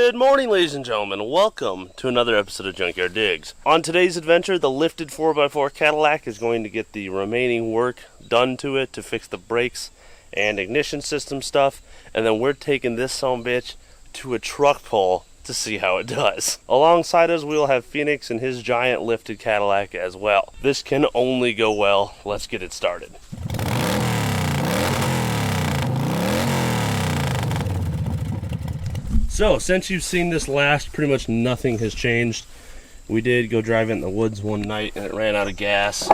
Good morning, ladies and gentlemen. Welcome to another episode of Junkyard Digs. On today's adventure, the lifted 4x4 Cadillac is going to get the remaining work done to it to fix the brakes and ignition system stuff, and then we're taking this sumbitch to a truck pull to see how it does. Alongside us, we'll have Phoenix and his giant lifted Cadillac as well. This can only go well. Let's get it started. So, since you've seen this last, pretty much nothing has changed. We did go drive it in the woods one night and it ran out of gas.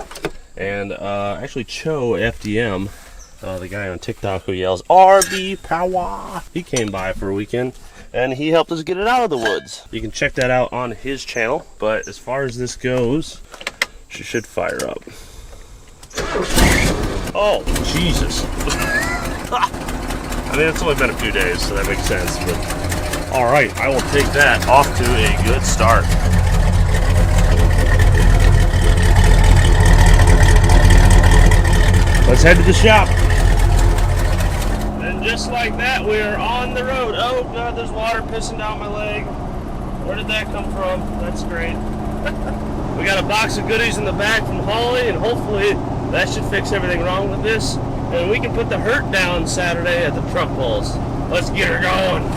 And actually Cho FDM, the guy on TikTok who yells, RB Power, he came by for a weekend and he helped us get it out of the woods. You can check that out on his channel, but as far as this goes, she should fire up. Oh, Jesus. I mean, it's only been a few days, so that makes sense, but all right, I will take that off to a good start. Let's head to the shop. And just like that, we are on the road. Oh God, there's water pissing down my leg. Where did that come from? That's great. We got a box of goodies in the back from Holly, and hopefully that should fix everything wrong with this. And we can put the hurt down Saturday at the truck pulls. Let's get her going.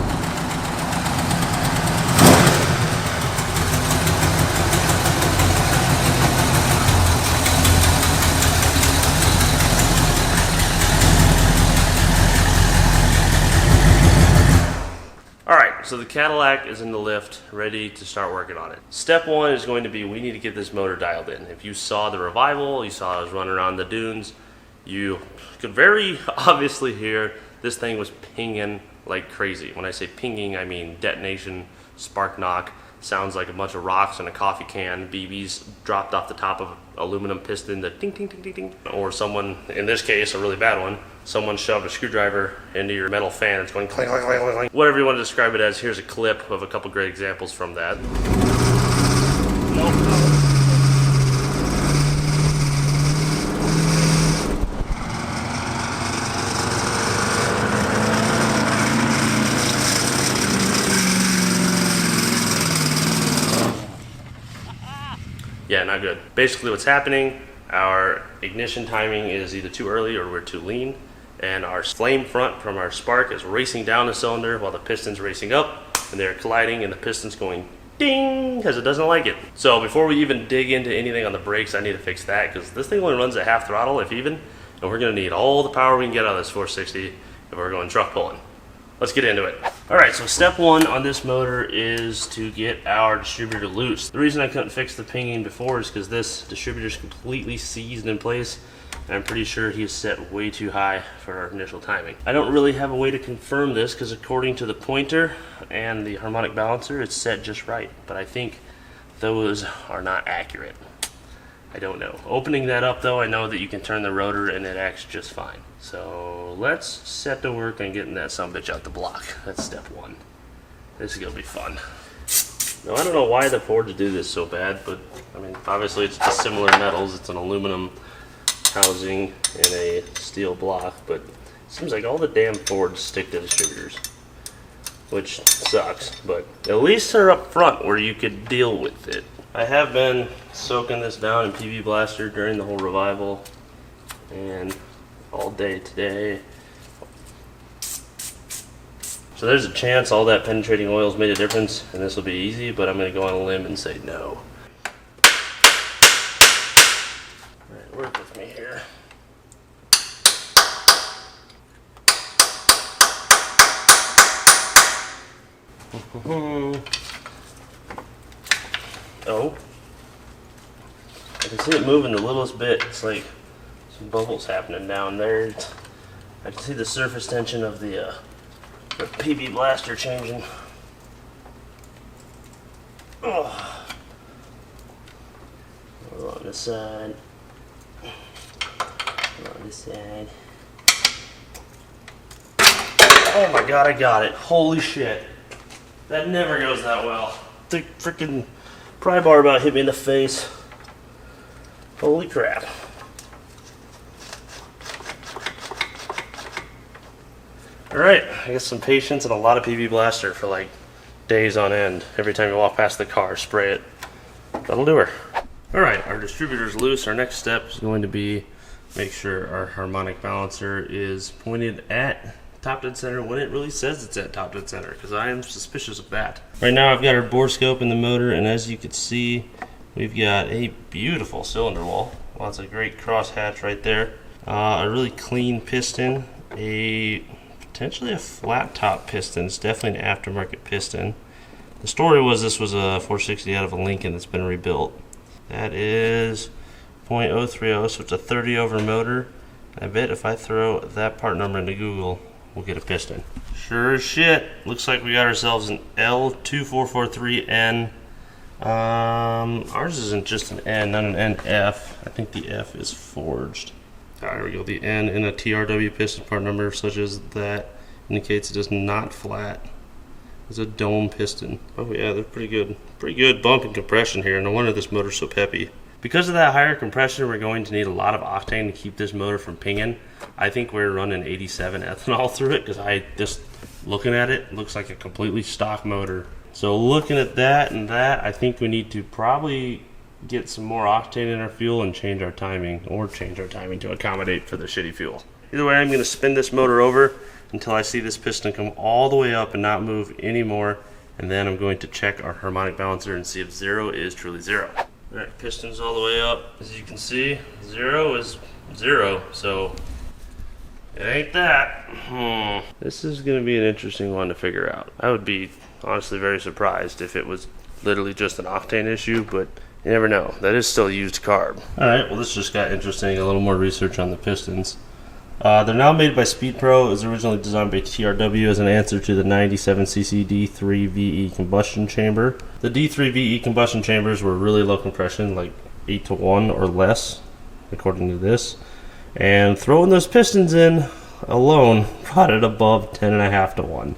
So the Cadillac is in the lift, ready to start working on it. Step one is going to be, we need to get this motor dialed in. If you saw the revival, you saw I was running around the dunes, you could very obviously hear this thing was pinging like crazy. When I say pinging, I mean detonation, spark knock. Sounds like a bunch of rocks in a coffee can, BBs dropped off the top of an aluminum piston, the ding, ding, ding, ding, ding. Or someone, in this case, a really bad one, someone shoved a screwdriver into your metal fan. It's going clang, clang, clang, clang, clang. Whatever you want to describe it as, here's a clip of a couple great examples from that. Nope. Yeah, not good. Basically what's happening, our ignition timing is either too early or we're too lean, and our flame front from our spark is racing down the cylinder while the piston's racing up, and they're colliding and the piston's going ding because it doesn't like it. So before we even dig into anything on the brakes, I need to fix that because this thing only runs at half throttle, if even, and we're going to need all the power we can get out of this 460 if we're going truck pulling. Let's get into it. Alright, so step one on this motor is to get our distributor loose. The reason I couldn't fix the pinging before is because this distributor is completely seized in place, and I'm pretty sure he is set way too high for our initial timing. I don't really have a way to confirm this because according to the pointer and the harmonic balancer, it's set just right, but I think those are not accurate. I don't know. Opening that up though, I know that you can turn the rotor and it acts just fine. So let's set to work on getting that sumbitch out the block. That's step one. This is gonna be fun. Now I don't know why the Fords do this so bad, but I mean obviously it's just similar metals. It's an aluminum housing in a steel block, but it seems like all the damn Fords stick to distributors, which sucks, but at least they're up front where you could deal with it. I have been soaking this down in PB Blaster during the whole revival and all day today. So there's a chance all that penetrating oil's made a difference and this will be easy, but I'm going to go on a limb and say no. Alright, work with me here. Oh, I can see it moving the littlest bit. It's like some bubbles happening down there. I can see the surface tension of the PB Blaster changing. Oh. On this side. On this side. Oh my god, I got it. Holy shit. That never goes that well. The freaking pry bar about hit me in the face. Holy crap. Alright, I got some patience and a lot of PB Blaster for like days on end. Every time you walk past the car, spray it. That'll do her. Alright, our distributor's loose. Our next step is going to be make sure our harmonic balancer is pointed at top dead center when it really says it's at top dead center, because I am suspicious of that. Right now I've got our bore scope in the motor, and as you can see, we've got a beautiful cylinder wall. Lots of great crosshatch right there. A really clean piston, potentially a flat top piston. It's definitely an aftermarket piston. The story was this was a 460 out of a Lincoln that's been rebuilt. That is 0.030, so it's a 30 over motor. I bet if I throw that part number into Google, we'll get a piston. Sure as shit, looks like we got ourselves an L2443N. Ours isn't just an N, not an NF. I think the F is forged. There we go, the N in a TRW piston part number such as that indicates it is not flat. It's a dome piston. Oh yeah, they're pretty good bump and compression here. No wonder this motor's so peppy. Because of that higher compression, we're going to need a lot of octane to keep this motor from pinging. I think we're running 87 ethanol through it, because just looking at it, looks like a completely stock motor. So looking at that and that, I think we need to probably get some more octane in our fuel and change our timing to accommodate for the shitty fuel. Either way, I'm going to spin this motor over until I see this piston come all the way up and not move anymore, and then I'm going to check our harmonic balancer and see if 0 is truly 0. Alright, piston's all the way up. As you can see, 0 is 0, so it ain't that. This is going to be an interesting one to figure out. I would be honestly very surprised if it was literally just an octane issue, but you never know. That is still used carb. Alright, well this just got interesting. A little more research on the pistons. They're now made by Speed Pro. It was originally designed by TRW as an answer to the 97cc D3VE combustion chamber. The D3VE combustion chambers were really low compression, like 8-to-1 or less, according to this. And throwing those pistons in alone brought it above 10.5-to-1.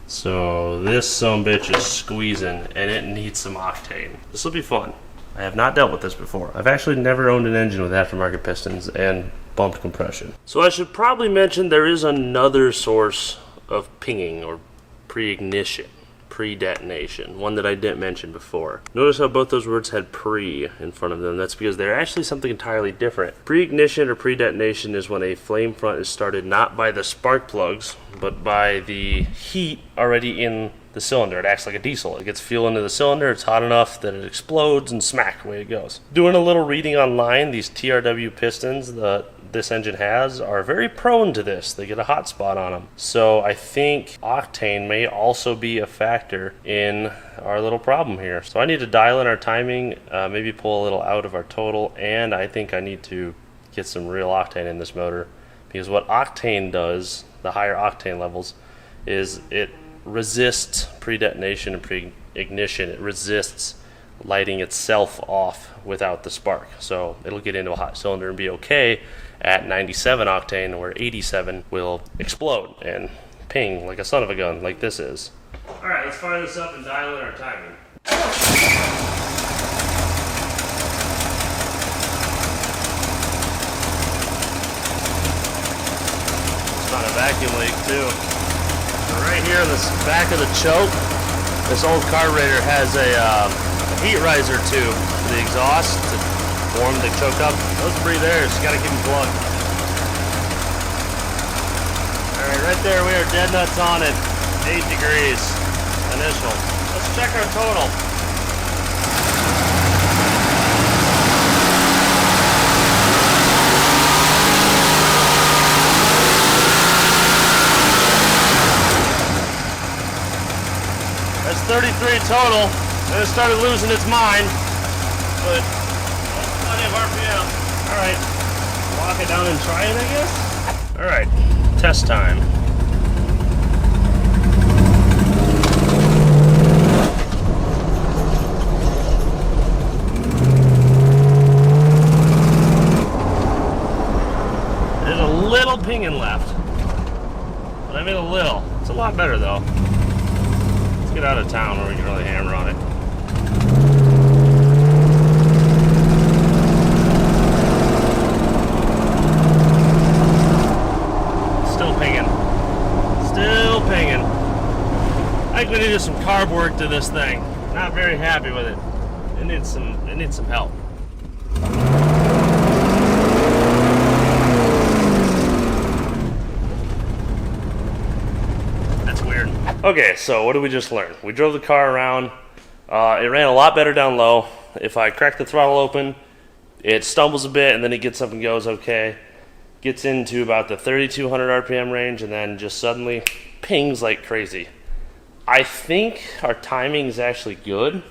So this sumbitch is squeezing, and it needs some octane. This will be fun. I have not dealt with this before. I've actually never owned an engine with aftermarket pistons and bumped compression. So I should probably mention there is another source of pinging or pre-ignition, pre-detonation, one that I didn't mention before. Notice how both those words had pre in front of them. That's because they're actually something entirely different. Pre-ignition or pre-detonation is when a flame front is started not by the spark plugs, but by the heat already in the cylinder. It acts like a diesel. It gets fuel into the cylinder, it's hot enough that it explodes, and smack, away it goes. Doing a little reading online, these TRW pistons that this engine has are very prone to this. They get a hot spot on them. So I think octane may also be a factor in our little problem here. So I need to dial in our timing, maybe pull a little out of our total, and I think I need to get some real octane in this motor, because what octane does, the higher octane levels, is it resists pre-detonation and pre-ignition. It resists lighting itself off without the spark. So it'll get into a hot cylinder and be okay at 97 octane, where 87 will explode and ping like a son of a gun, like this is. Alright, let's fire this up and dial in our timing. It's not a vacuum leak too. So right here in the back of the choke, this old carburetor has a heat riser tube for the exhaust to warm the choke up. Those breathe air, just gotta keep them plugged. Alright, right there we are dead nuts on it. 8 degrees initial. Let's check our total. That's 33 total. And it started losing its mind, but that's plenty of RPM. Alright, lock it down and try it, I guess? Alright, test time. There's a little pinging left, but I mean a little. It's a lot better though. Let's get out of town where we can really hammer on it. I think we need to do some carb work to this thing. Not very happy with it. It needs some help. That's weird. Okay, so what did we just learn? We drove the car around. It ran a lot better down low. If I crack the throttle open, it stumbles a bit and then it gets up and goes okay. Gets into about the 3,200 RPM range and then just suddenly pings like crazy. I think our timing is actually good.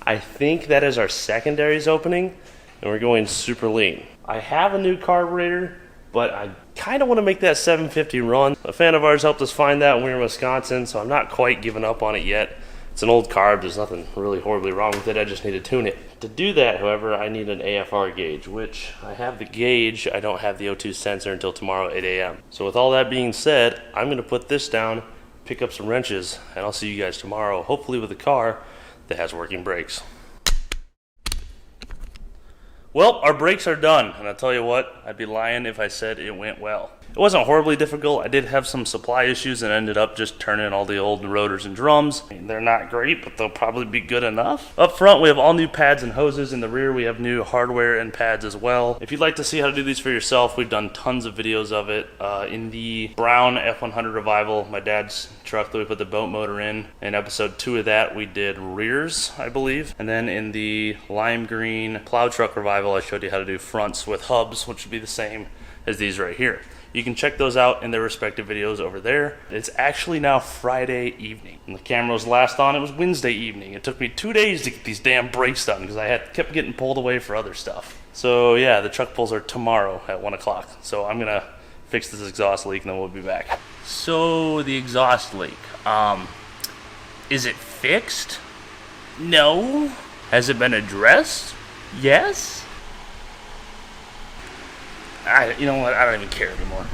I think that is our secondaries opening and we're going super lean. I have a new carburetor, but I kind of want to make that 750 run. A fan of ours helped us find that when we were in Wisconsin, so I'm not quite giving up on it yet. It's an old carb, there's nothing really horribly wrong with it, I just need to tune it. To do that, however, I need an AFR gauge, which I have the gauge, I don't have the O2 sensor until tomorrow at 8 a.m. So with all that being said, I'm going to put this down, pick up some wrenches, and I'll see you guys tomorrow, hopefully with a car that has working brakes. Well, our brakes are done, and I'll tell you what, I'd be lying if I said it went well. It wasn't horribly difficult. I did have some supply issues and ended up just turning all the old rotors and drums. They're not great, but they'll probably be good enough. Up front, we have all new pads and hoses. In the rear, we have new hardware and pads as well. If you'd like to see how to do these for yourself, we've done tons of videos of it. In the brown F100 Revival, my dad's truck that we put the boat motor in episode 2 of that, we did rears, I believe. And then in the lime green plow truck Revival, I showed you how to do fronts with hubs, which would be the same as these right here. You can check those out in their respective videos over there. It's actually now Friday evening. When the camera was last on, it was Wednesday evening. It took me 2 days to get these damn brakes done because I kept getting pulled away for other stuff. So yeah, the truck pulls are tomorrow at 1 o'clock. So I'm gonna fix this exhaust leak and then we'll be back. So the exhaust leak, is it fixed? No. Has it been addressed? Yes. You know what? I don't even care anymore.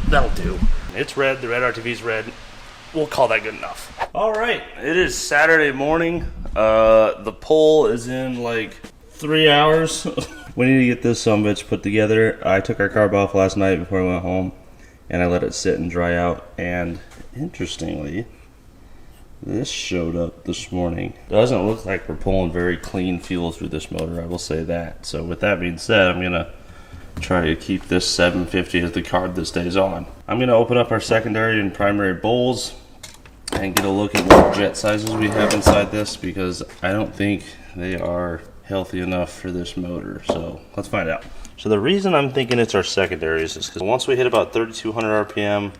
That'll do. It's red. The red RTV's red. We'll call that good enough. All right. It is Saturday morning. The pull is in like 3 hours. We need to get this sumbitch put together. I took our carb off last night before I went home, and I let it sit and dry out. And interestingly, this showed up this morning. Doesn't look like we're pulling very clean fuel through this motor. I will say that. So with that being said, I'm gonna try to keep this 750 as the carb that stays on. I'm going to open up our secondary and primary bowls and get a look at what jet sizes we have inside this because I don't think they are healthy enough for this motor. So let's find out. So the reason I'm thinking it's our secondaries is because once we hit about 3,200 RPM,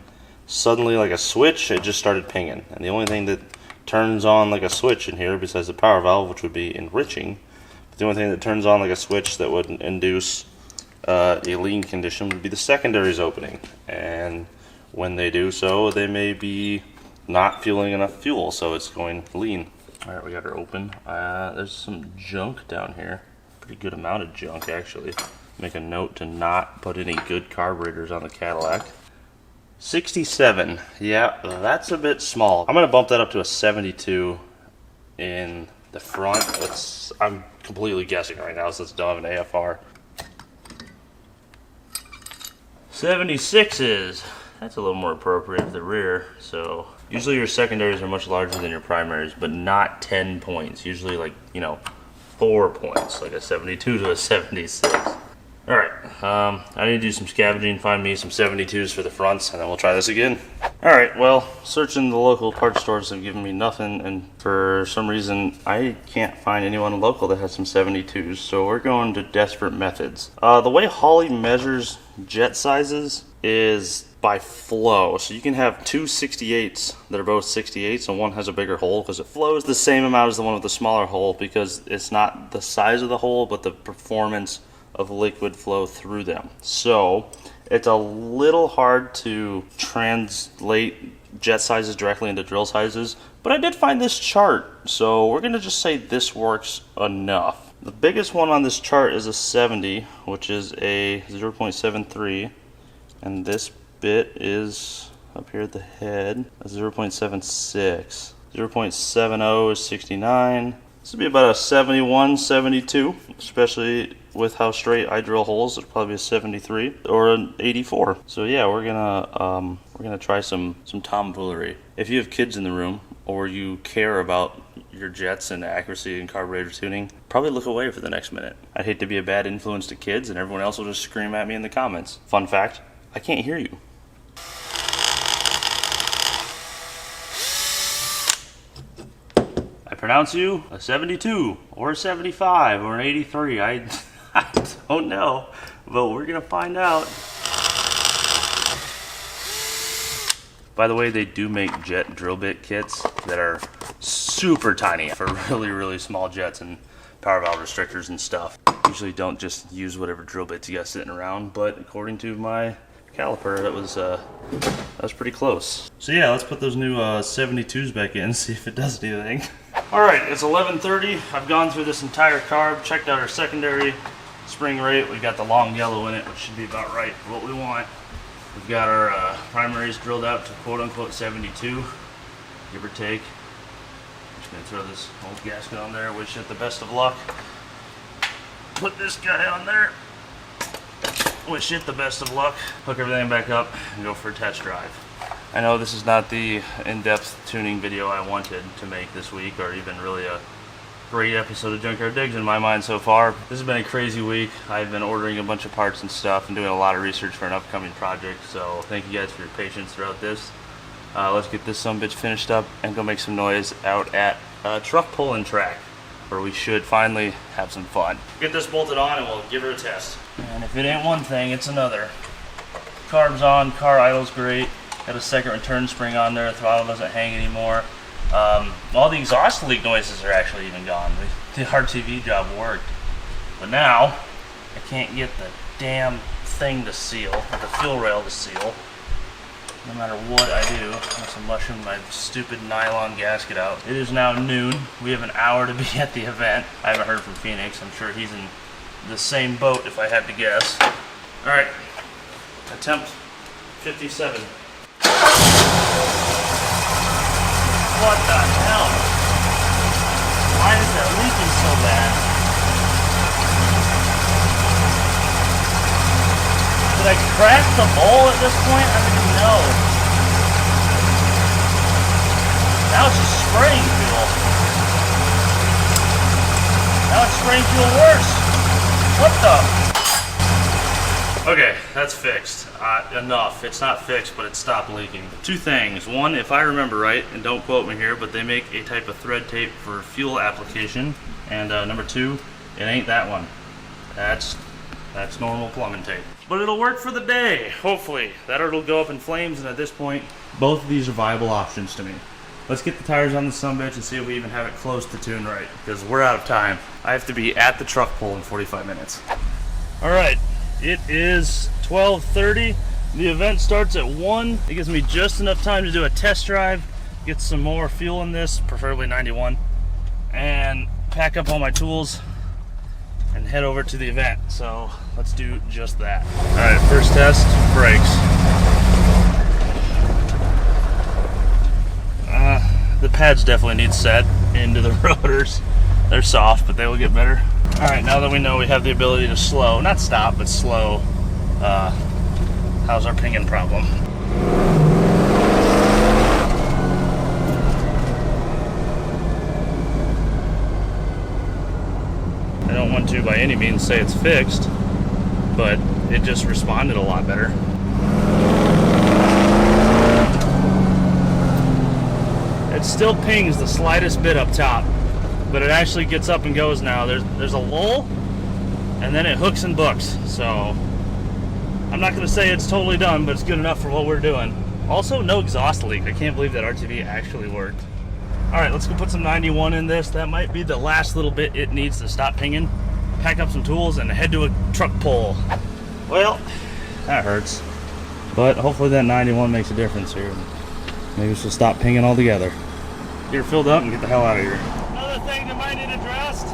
suddenly like a switch, it just started pinging. And the only thing that turns on like a switch in here besides the power valve, which would be enriching, but the only thing that turns on like a switch that would induce a lean condition would be the secondaries opening, and when they do so, they may be not fueling enough fuel, so it's going lean. All right, we got her open. There's some junk down here, pretty good amount of junk actually. Make a note to not put any good carburetors on the Cadillac. 67, yeah, that's a bit small. I'm gonna bump that up to a 72 in the front. I'm completely guessing right now since I don't have an AFR. 76s, that's a little more appropriate for the rear. So usually your secondaries are much larger than your primaries, but not 10 points. Usually like, 4 points, like a 72 to a 76. All right, I need to do some scavenging, find me some 72s for the fronts, and then we'll try this again. All right, well, searching the local parts stores have given me nothing, and for some reason, I can't find anyone local that has some 72s, so we're going to desperate methods. The way Holley measures jet sizes is by flow. So you can have two 68s that are both 68s and one has a bigger hole because it flows the same amount as the one with the smaller hole because it's not the size of the hole, but the performance of liquid flow through them. So it's a little hard to translate jet sizes directly into drill sizes, but I did find this chart, so we're gonna just say this works enough. The biggest one on this chart is a 70, which is a 0.73, and this bit is up here at the head, a 0.76. 0.70 is 69. This would be about a 71, 72, especially with how straight I drill holes. It'd probably be a 73 or an 84. So yeah, we're we're gonna try some tomfoolery. If you have kids in the room or you care about your jets and accuracy and carburetor tuning, probably look away for the next minute. I'd hate to be a bad influence to kids and everyone else will just scream at me in the comments. Fun fact, I can't hear you. I pronounce you a 72 or a 75 or an 83. I don't know, but we're gonna find out. By the way, they do make jet drill bit kits that are super tiny for really small jets and power valve restrictors and stuff. Usually don't just use whatever drill bits you got sitting around, but according to my caliper, that was pretty close. So yeah, let's put those new 72s back in, see if it does anything. All right, it's 11:30. I've gone through this entire carb, checked out our secondary spring rate. We've got the long yellow in it, which should be about right for what we want. We've got our primaries drilled out to quote-unquote 72, give or take. I'm just gonna throw this old gasket on there, wish it the best of luck. Put this guy on there, wish it the best of luck. Hook everything back up and go for a test drive. I know this is not the in-depth tuning video I wanted to make this week, or even really a great episode of Junkyard Digs in my mind so far. This has been a crazy week. I've been ordering a bunch of parts and stuff and doing a lot of research for an upcoming project, so thank you guys for your patience throughout this. Let's get this sumbitch finished up and go make some noise out at truck pulling track, where we should finally have some fun. Get this bolted on and we'll give her a test. And if it ain't one thing, it's another. Carb's on, car idle's great. Got a second return spring on there, throttle doesn't hang anymore. All the exhaust leak noises are actually even gone. The RTV job worked. But now, I can't get the damn thing to seal, or the fuel rail to seal. No matter what I do, unless I'm mushing my stupid nylon gasket out. It is now noon. We have an hour to be at the event. I haven't heard from Phoenix. I'm sure he's in the same boat if I had to guess. Alright, attempt 57. What the hell? Why is that leaking so bad? Did I crack the bowl at this point? I don't even know. Now it's just spraying fuel. Now it's spraying fuel worse. What the? Okay, that's fixed. Enough. It's not fixed, but it stopped leaking. Two things. One, if I remember right, and don't quote me here, but they make a type of thread tape for fuel application. And number two, it ain't that one. That's normal plumbing tape. But it'll work for the day, hopefully. That or it'll go up in flames, and at this point, both of these are viable options to me. Let's get the tires on the sumbitch and see if we even have it close to tune right, because we're out of time. I have to be at the truck pull in 45 minutes. All right. It is 12:30. The event starts at 1. It gives me just enough time to do a test drive, get some more fuel in this, preferably 91, and pack up all my tools and head over to the event. So let's do just that. All right, first test, brakes. The pads definitely need set into the rotors. They're soft, but they will get better. All right, now that we know we have the ability to slow, not stop, but slow, how's our pinging problem? I don't want to by any means say it's fixed, but it just responded a lot better. It still pings the slightest bit up top, but it actually gets up and goes now. There's a lull, and then it hooks and books. So I'm not gonna say it's totally done, but it's good enough for what we're doing. Also, no exhaust leak. I can't believe that RTV actually worked. All right, let's go put some 91 in this. That might be the last little bit it needs to stop pinging. Pack up some tools and head to a truck pull. Well, that hurts, but hopefully that 91 makes a difference here. Maybe she'll stop pinging altogether. Get her filled up and get the hell out of here. Another thing that might need addressed,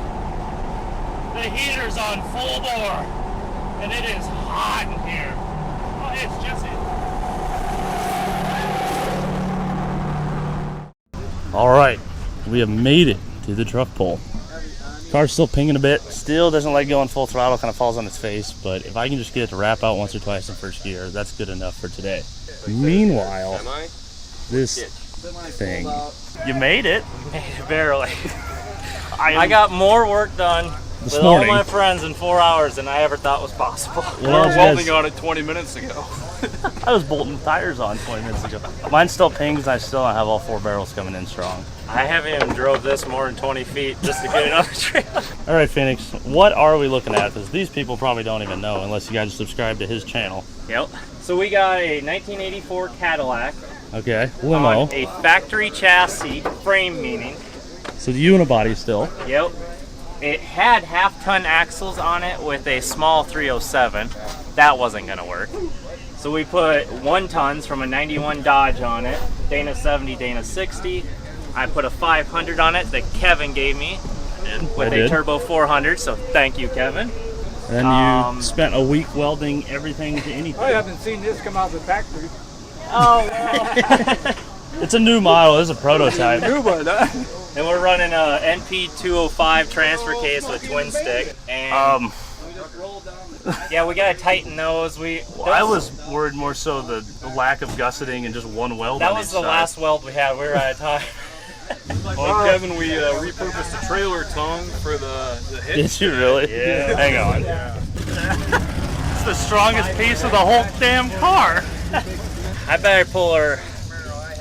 the heater's on full bore, and it is hot in here. Oh, hey, it's Jesse. All right, we have made it to the truck pull. Car's still pinging a bit. Still doesn't like going full throttle, kind of falls on its face. But if I can just get it to wrap out once or twice in first gear, that's good enough for today. Meanwhile, this thing. You made it? Barely. I got more work done with all my friends in 4 hours than I ever thought was possible. We were welding on it 20 minutes ago. I was bolting tires on 20 minutes ago. Mine still pings, and I still don't have all 4 barrels coming in strong. I haven't even drove this more than 20 feet just to get it on the trail. All right, Phoenix, what are we looking at? Because these people probably don't even know unless you guys subscribe to his channel. Yep. So we got a 1984 Cadillac. Okay, limo. On a factory chassis, frame meaning. So the unibody still. Yep. It had half-ton axles on it with a small 307. That wasn't gonna work. So we put 1 tons from a 91 Dodge on it, Dana 70, Dana 60. I put a 500 on it that Kevin gave me with a turbo 400, so thank you, Kevin. And you spent a week welding everything to anything. I haven't seen this come out of the factory. Oh, well. It's a new model, it's a prototype. And we're running a NP205 transfer case with twin stick. And yeah, we gotta tighten those. I was worried more so the lack of gusseting and just one weld. That was the last weld we had. We were out of time. Well, Kevin, we repurposed the trailer tongue for the hitch. Did you really? Yeah. Hang on. Yeah. It's the strongest piece of the whole damn car. I better pull her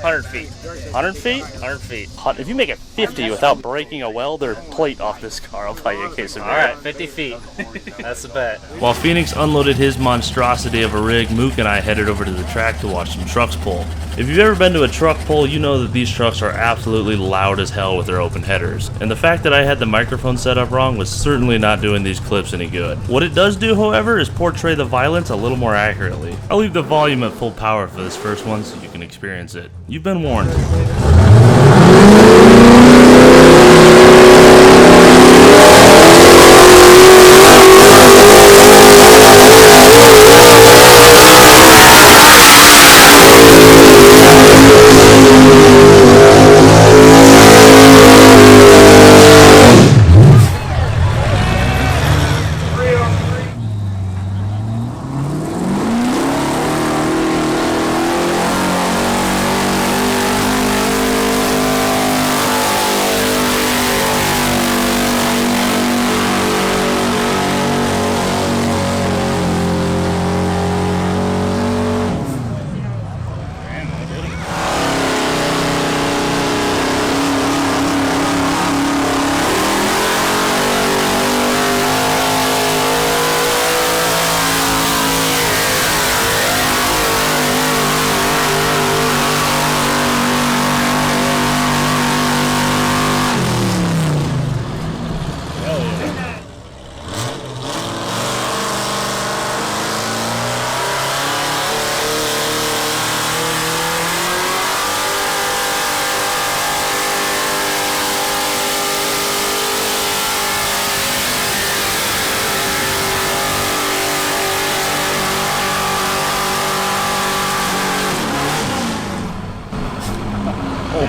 100 feet. 100 feet? 100 feet. If you make it 50 without breaking a weld or plate off this car, I'll buy you a case of beer. All right, 50 feet. That's the bet. While Phoenix unloaded his monstrosity of a rig, Mook and I headed over to the track to watch some trucks pull. If you've ever been to a truck pull, you know that these trucks are absolutely loud as hell with their open headers. And the fact that I had the microphone set up wrong was certainly not doing these clips any good. What it does do, however, is portray the violence a little more accurately. I'll leave the volume at full power for this first one so you can experience it. You've been warned.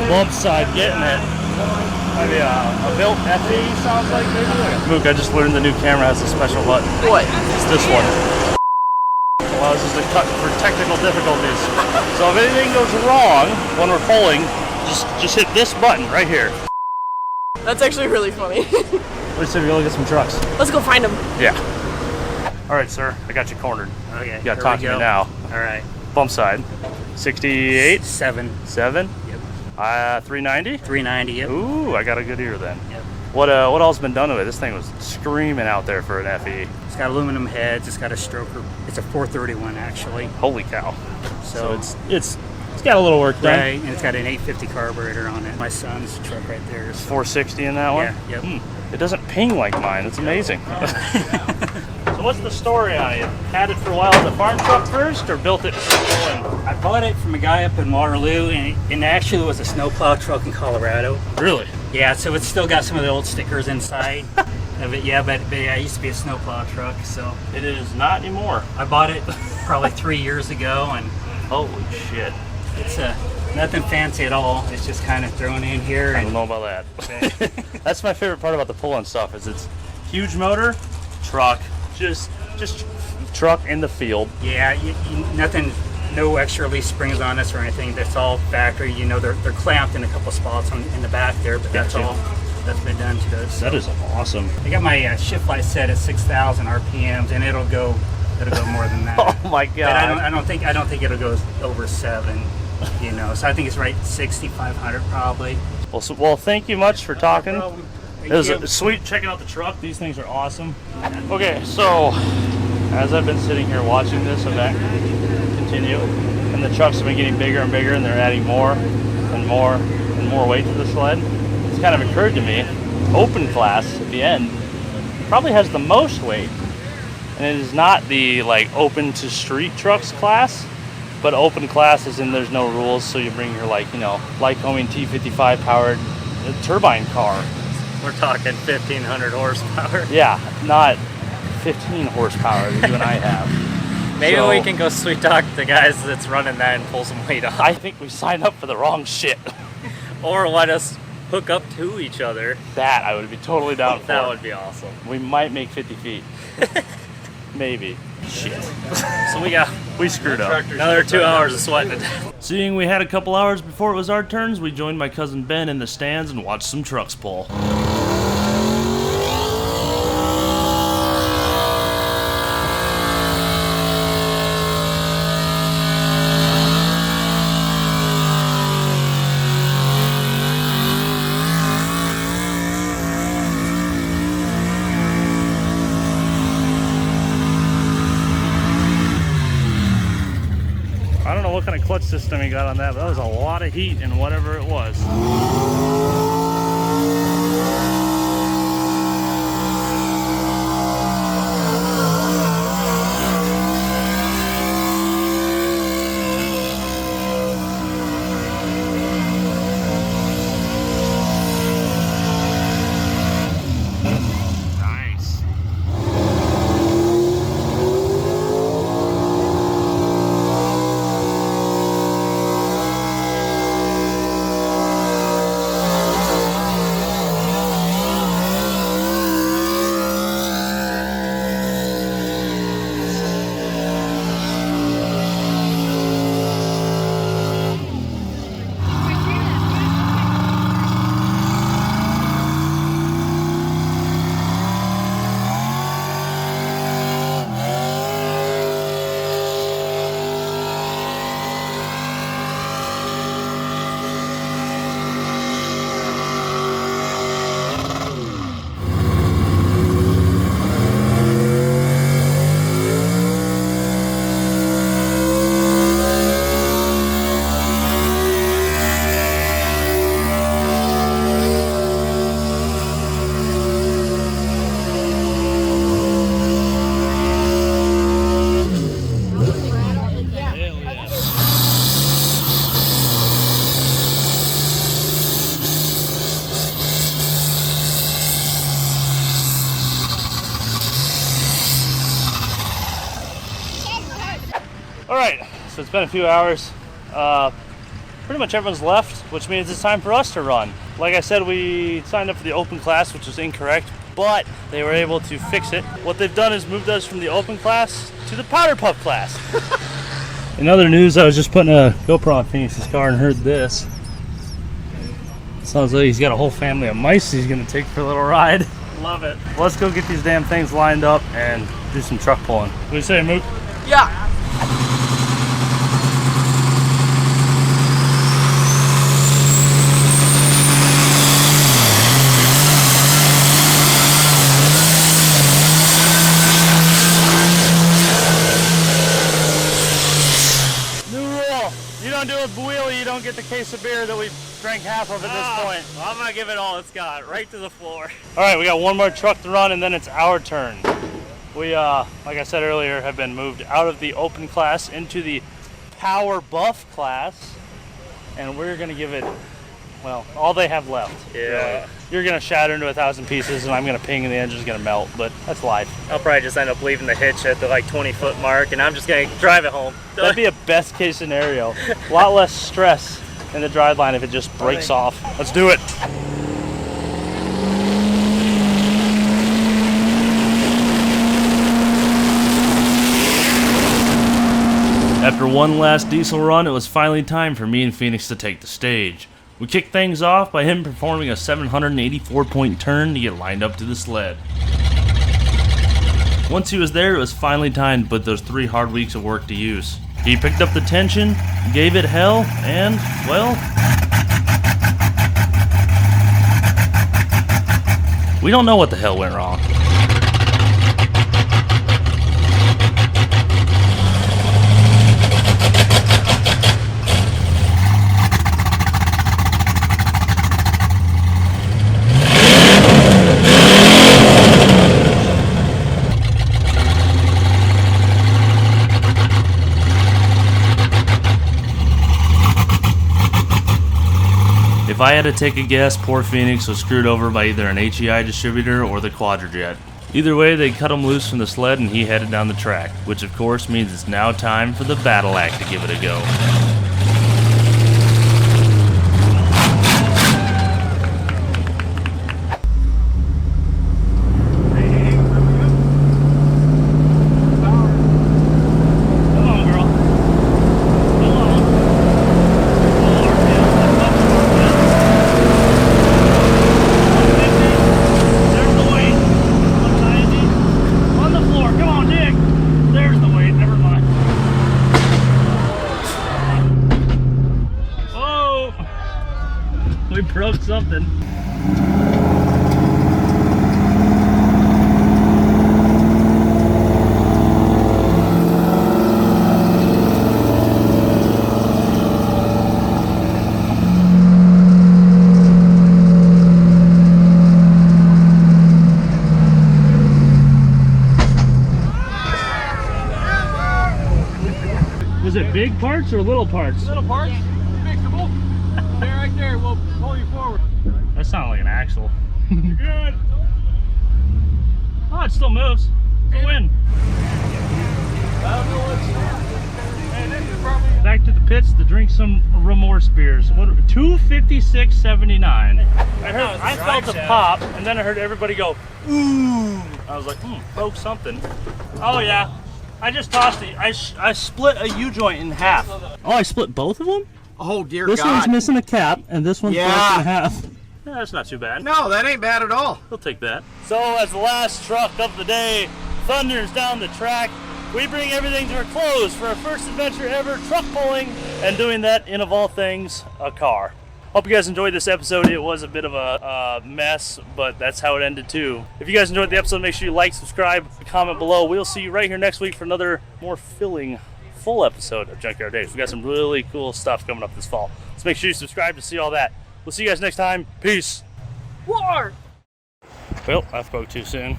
Bump side getting it. Maybe a built FE sounds like maybe. Mook, I just learned the new camera has a special button. What? It's this one. Well, this is the cut for technical difficulties. So if anything goes wrong when we're pulling, just hit this button right here. That's actually really funny. Let's see if we go get some trucks. Let's go find them. Yeah. All right, sir. I got you cornered. Okay. You got to talk to me now. All right. Bump side. 68. 7. 7. Yep. 390. 390. Yep. Ooh, I got a good ear then. Yep. What all's been done to it? This thing was screaming out there for an FE. It's got aluminum heads. It's got a stroker. It's a 431 actually. Holy cow! So it's got a little work done. Right, and it's got an 850 carburetor on it. My son's truck right there is 460 in that one. Yeah. Yep. It doesn't ping like mine. It's amazing. So what's the story on it? You had it for a while as a farm truck first, or built it? I bought it from a guy up in Waterloo, and actually it was a snowplow truck in Colorado. Really? Yeah, so it's still got some of the old stickers inside of it. Yeah, but it used to be a snowplow truck, so it is not anymore. I bought it probably 3 years ago, and holy shit! Nothing fancy at all. It's just kind of thrown in here. I don't know about that. That's my favorite part about the pull-in stuff is it's huge motor, truck, just truck in the field. Yeah, nothing, no extra leaf springs on this or anything. That's all factory. You know, they're clamped in a couple spots in the back there, but that's all that's been done to those. That is awesome. I got my shift light set at 6,000 RPMs, and it'll go more than that. Oh my god! But I don't think it'll go over 7. You know, so I think it's right 6,500 probably. Well, thank you much for talking. No problem. It was sweet checking out the truck. These things are awesome. Okay, so as I've been sitting here watching this event continue, and the trucks have been getting bigger and bigger, and they're adding more and more and more weight to the sled, it's kind of occurred to me, open class at the end probably has the most weight. And it is not the like open to street trucks class, but open class is in there's no rules, so you bring your like, you know, Lycoming T55 powered turbine car. We're talking 1,500 horsepower. Yeah, not 15 horsepower that you and I have. Maybe So, we can go sweet talk the guys that's running that and pull some weight off. I think we signed up for the wrong shit. Or let us hook up to each other. That I would be totally down for. That would be awesome. We might make 50 feet. Maybe. Shit. So We screwed up. another 2 hours of sweating to death. Seeing we had a couple hours before it was our turns, we joined my cousin Ben in the stands and watched some trucks pull. I don't know what kind of clutch system he got on that, but that was a lot of heat in whatever it was. Nice. Alright, so it's been a few hours. Pretty much everyone's left, which means it's time for us to run. Like I said, we signed up for the open class, which was incorrect, but they were able to fix it. What they've done is moved us from the open class to the powder puff class. In other news, I was just putting a GoPro on Phoenix's car and heard this. Sounds like he's got a whole family of mice he's gonna take for a little ride. Love it. Let's go get these damn things lined up and do some truck pulling. What do you say, Mook? Yeah. Do a wheelie, you don't get the case of beer that we drank half of at this point. Well, I'm gonna give it all it's got, right to the floor. All right, we got one more truck to run and then it's our turn. We, like I said earlier, have been moved out of the open class into the power buff class, and we're gonna give it, well, all they have left. Yeah. Really. You're gonna shatter into 1,000 pieces and I'm gonna ping and the engine's gonna melt, but that's life. I'll probably just end up leaving the hitch at the like 20-foot mark, and I'm just gonna drive it home. That'd be a best case scenario. A lot less stress in the driveline if it just breaks off. Let's do it. After one last diesel run, it was finally time for me and Phoenix to take the stage. We kicked things off by him performing a 784-point turn to get lined up to the sled. Once he was there, it was finally time to put those 3 hard weeks of work to use. He picked up the tension, gave it hell, and, well, we don't know what the hell went wrong. If I had to take a guess, poor Phoenix was screwed over by either an HEI distributor or the Quadrajet. Either way, they cut him loose from the sled and he headed down the track, which of course means it's now time for the Badillac to give it a go. We broke something. Was it big parts or little parts? Little parts, fixable. Stay right there, we'll pull you forward. That sounded like an axle. You're good. Oh, it still moves. It's a win. I don't know what's... Man, this is probably... Back to the pits to drink some remorse beers. What? 256.79. I felt a pop, and then I heard everybody go, ooh. I was like, broke something. Oh yeah, I just tossed it. I split a U-joint in half. Oh, I split both of them? Oh dear This God. one's missing a cap, and this one's broken in half. Yeah, that's not too bad. No, that ain't bad at all. We'll take that. So as the last truck of the day thunders down the track, we bring everything to a close for our first adventure ever, truck pulling, and doing that in, of all things, a car. Hope you guys enjoyed this episode. It was a bit of a mess, but that's how it ended too. If you guys enjoyed the episode, make sure you like, subscribe, comment below. We'll see you right here next week for another more filling full episode of Junkyard Digs. We got some really cool stuff coming up this fall. So make sure you subscribe to see all that. We'll see you guys next time. Peace. War! Well, I spoke too soon.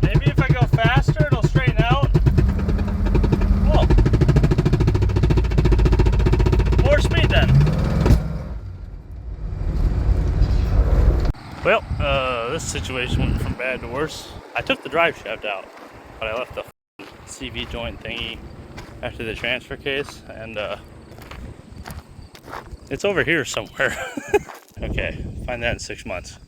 Maybe if I go faster, it'll straighten out. Whoa. More speed then. Well, this situation went from bad to worse. I took the drive shaft out, but I left the CV joint thingy after the transfer case, and it's over here somewhere. Okay, find that in 6 months.